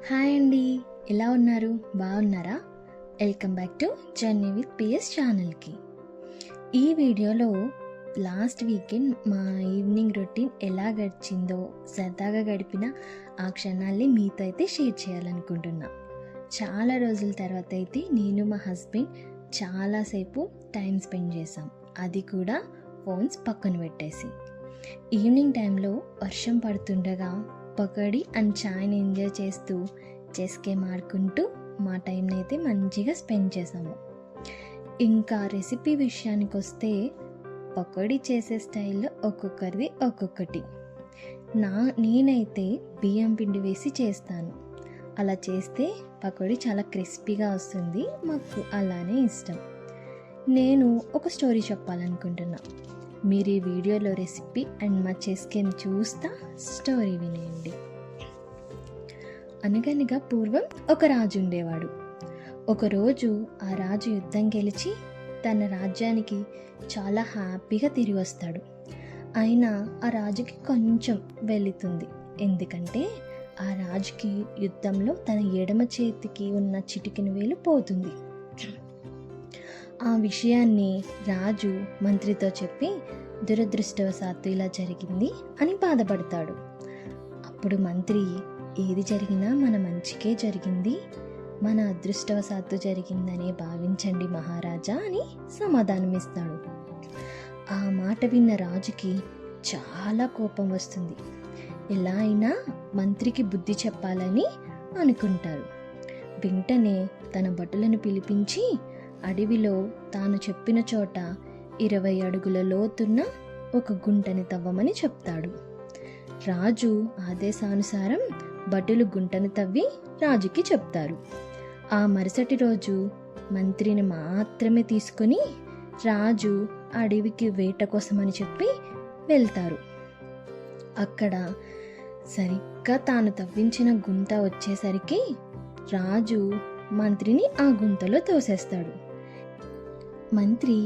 Hi అండి, ఎలా ఉన్నారు? బాగున్నారా? Welcome back to journey with PS ఛానల్కి. ఈ వీడియోలో లాస్ట్ వీకెండ్ మా ఈవినింగ్ రొటీన్ ఎలా గడిచిందో, సరదాగా గడిపిన ఆ క్షణాల్ని మీతో అయితే షేర్ చేయాలనుకుంటున్నా. చాలా రోజుల తర్వాత అయితే నేను మా హస్బెండ్ చాలాసేపు టైం స్పెండ్ చేసాం, అది కూడా ఫోన్స్ పక్కన పెట్టేసి. ఈవినింగ్ టైంలో వర్షం పడుతుండగా పకోడీ అండ్ చాయ్ని ఎంజాయ్ చేస్తూ చెస్ గేమ్ ఆడుకుంటూ మా టైంని అయితే మంచిగా స్పెండ్ చేసాము. ఇంకా రెసిపీ విషయానికి వస్తే పకోడీ చేసే స్టైల్లో ఒక్కొక్కరిది ఒక్కొక్కటి. నేనైతే బియ్యం పిండి వేసి చేస్తాను. అలా చేస్తే పకోడీ చాలా క్రిస్పీగా వస్తుంది, మాకు అలానే ఇష్టం. నేను ఒక స్టోరీ చెప్పాలనుకుంటున్నా. మీరు ఈ వీడియోలో రెసిపీ అండ్ మా చెస్ గేమ్ చూస్తా స్టోరీ వినేయండి. అనగనగా పూర్వం ఒక రాజు ఉండేవాడు. ఒకరోజు ఆ రాజు యుద్ధం గెలిచి తన రాజ్యానికి చాలా హ్యాపీగా తిరిగి వస్తాడు. అయినా ఆ రాజుకి కొంచెం వెళుతుంది, ఎందుకంటే ఆ రాజుకి యుద్ధంలో తన ఎడమ చేతికి ఉన్న చిటికెన వేలు పోతుంది. ఆ విషయాన్ని రాజు మంత్రితో చెప్పి దురదృష్టవశాత్తు ఇలా జరిగింది అని బాధపడతాడు. అప్పుడు మంత్రి, ఏది జరిగినా మన మంచికే జరిగింది, మన అదృష్టవశాత్తు జరిగిందనే భావించండి మహారాజా అని సమాధానమిస్తాడు. ఆ మాట విన్న రాజుకి చాలా కోపం వస్తుంది. ఎలా అయినా మంత్రికి బుద్ధి చెప్పాలని అనుకుంటారు. వెంటనే తన భటులను పిలిపించి అడవిలో తాను చెప్పిన చోట 20 అడుగుల లోతున్న ఒక గుంటని తవ్వమని చెప్తాడు. రాజు ఆదేశానుసారం భటులు గుంటను తవ్వి రాజుకి చెప్తారు. ఆ మరుసటి రోజు మంత్రిని మాత్రమే తీసుకొని రాజు అడవికి వేట కోసమని చెప్పి వెళ్తారు. అక్కడ సరిగ్గా తాను తవ్వించిన గుంట వచ్చేసరికి రాజు మంత్రిని ఆ గుంతలో తోసేస్తాడు. మంత్రి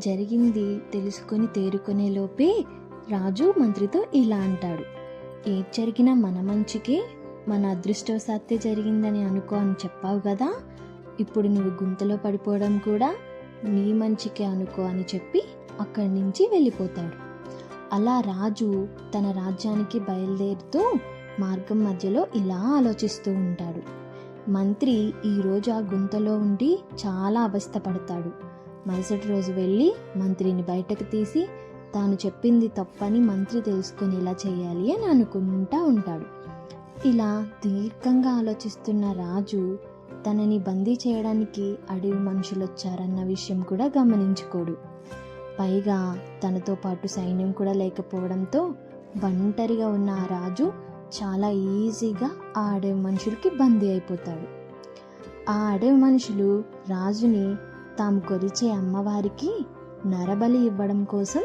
జరిగింది తెలుసుకొని తేరుకునే లోపే రాజు మంత్రితో ఇలా అంటాడు, ఏది జరిగినా మన మంచికే, మన అదృష్టవశాత్తు జరిగిందని అనుకో అని చెప్పావు కదా, ఇప్పుడు నువ్వు గుంతలో పడిపోవడం కూడా నీ మంచికే అనుకో అని చెప్పి అక్కడి నుంచి వెళ్ళిపోతాడు. అలా రాజు తన రాజ్యానికి బయలుదేరుతూ మార్గం మధ్యలో ఇలా ఆలోచిస్తూ ఉంటాడు. మంత్రి ఈరోజు ఆ గుంతలో ఉండి చాలా అవస్థపడతాడు. మరుసటి రోజు వెళ్ళి మంత్రిని బయటకు తీసి తాను చెప్పింది తప్పని మంత్రి తెలుసుకునేలా చేయాలి అని అనుకుంటూ ఉంటాడు. ఇలా దీర్ఘంగా ఆలోచిస్తున్న రాజు తనని బందీ చేయడానికి అడవి మనుషులు వచ్చారన్న విషయం కూడా గమనించుకోడు. పైగా తనతో పాటు సైన్యం కూడా లేకపోవడంతో ఒంటరిగా ఉన్న ఆ రాజు చాలా ఈజీగా ఆ అడవి మనుషులకి బందీ అయిపోతాడు. ఆ అడవి మనుషులు రాజుని తాము కొలిచే అమ్మవారికి నరబలి ఇవ్వడం కోసం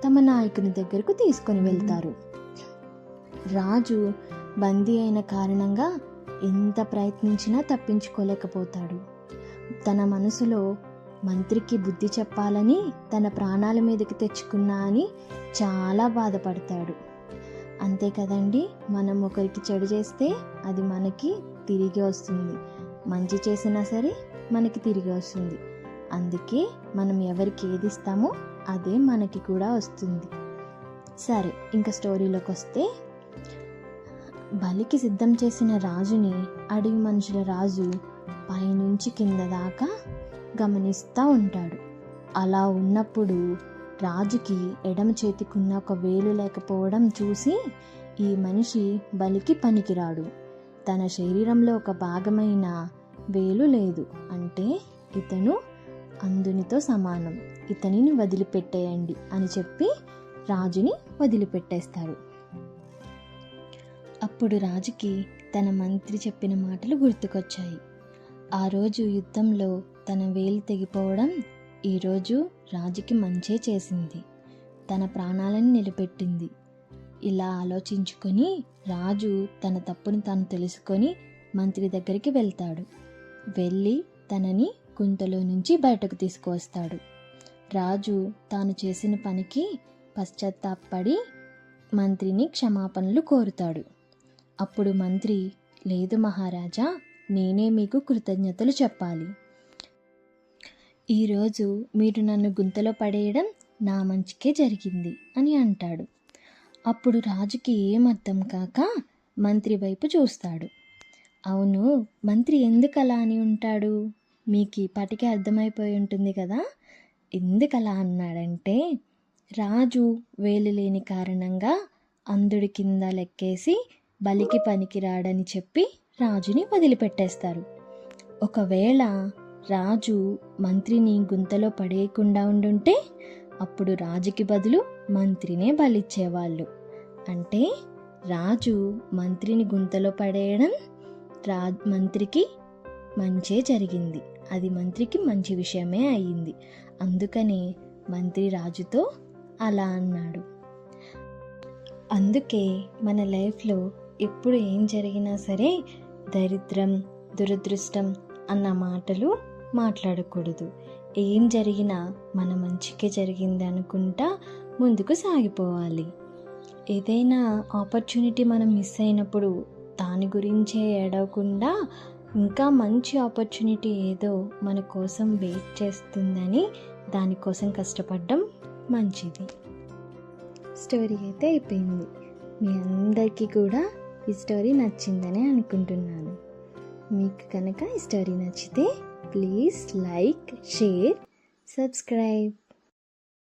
తమ నాయకుని దగ్గరకు తీసుకొని వెళ్తారు. రాజు బందీ అయిన కారణంగా ఎంత ప్రయత్నించినా తప్పించుకోలేకపోతాడు. తన మనసులో మంత్రికి బుద్ధి చెప్పాలని తన ప్రాణాల మీదకి తెచ్చుకున్నా అని చాలా బాధపడతాడు. అంతే కదండి, మనం ఒకరికి చెడు చేస్తే అది మనకి తిరిగి వస్తుంది, మంచి చేసినా సరే మనకి తిరిగి వస్తుంది. అందుకే మనం ఎవరికి ఏది ఇస్తామో అదే మనకి కూడా వస్తుంది. సరే, ఇంకా స్టోరీలోకి వస్తే, బలికి సిద్ధం చేసిన రాజుని అడవి మనుషుల రాజు పైనుంచి కింద దాకా గమనిస్తూ ఉంటాడు. అలా ఉన్నప్పుడు రాజుకి ఎడమ చేతికున్న ఒక వేలు లేకపోవడం చూసి, ఈ మనిషి బలికి పనికిరాడు, తన శరీరంలో ఒక భాగమైన వేలు లేదు అంటే ఇతను అందునితో సమానం, ఇతనిని వదిలిపెట్టేయండి అని చెప్పి రాజుని వదిలిపెట్టేస్తారు. అప్పుడు రాజుకి తన మంత్రి చెప్పిన మాటలు గుర్తుకొచ్చాయి. ఆ రోజు యుద్ధంలో తన వేలు తెగిపోవడం ఈరోజు రాజుకి మంచే చేసింది, తన ప్రాణాలను నిలబెట్టింది. ఇలా ఆలోచించుకొని రాజు తన తప్పును తాను తెలుసుకొని మంత్రి దగ్గరికి వెళ్తాడు. వెళ్ళి తనని గుంతలో నుంచి బయటకు తీసుకువస్తాడు. రాజు తాను చేసిన పనికి పశ్చాత్తాపడి మంత్రిని క్షమాపణలు కోరుతాడు. అప్పుడు మంత్రి లేదు మహారాజా, నేనే మీకు కృతజ్ఞతలు చెప్పాలి. ఈరోజు మీరు నన్ను గుంతలో పడేయడం నా మంచికే జరిగింది అని అంటాడు. అప్పుడు రాజుకి ఏం అర్థం కాక మంత్రి వైపు చూస్తాడు. అవును, మంత్రి ఎందుకు అలా అని ఉంటాడు? మీకు ఈ పాటికే అర్థమైపోయి ఉంటుంది కదా. ఎందుకు అలా అన్నాడంటే, రాజు వేలు లేని కారణంగా అంధుడి కింద లెక్కేసి బలికి పనికిరాడని చెప్పి రాజుని వదిలిపెట్టేస్తారు. ఒకవేళ రాజు మంత్రిని గుంతలో పడేయకుండా ఉండుంటే అప్పుడు రాజుకి బదులు మంత్రినే బలిచ్చేవాళ్ళు. అంటే రాజు మంత్రిని గుంతలో పడేయడం మంత్రికి మంచే జరిగింది. అది మంత్రికి మంచి విషయమే అయ్యింది. అందుకని మంత్రి రాజుతో అలా అన్నాడు. అందుకే మన లైఫ్లో ఎప్పుడు ఏం జరిగినా సరే దరిద్రం, దురదృష్టం అన్న మాటలు మాట్లాడకూడదు. ఏం జరిగినా మన మంచికే జరిగింది అనుకుంటా ముందుకు సాగిపోవాలి. ఏదైనా ఆపర్చునిటీ మనం మిస్ అయినప్పుడు దాని గురించే ఏడవకుండా ఇంకా మంచి ఆపర్చునిటీ ఏదో మన కోసం వెయిట్ చేస్తుందని దానికోసం కష్టపడడం మంచిది. స్టోరీ అయితే అయిపోయింది. మీ అందరికీ కూడా ఈ స్టోరీ నచ్చిందని అనుకుంటున్నాను. మీకు కనుక ఈ స్టోరీ నచ్చితే ప్లీజ్ లైక్, షేర్, సబ్స్క్రైబ్.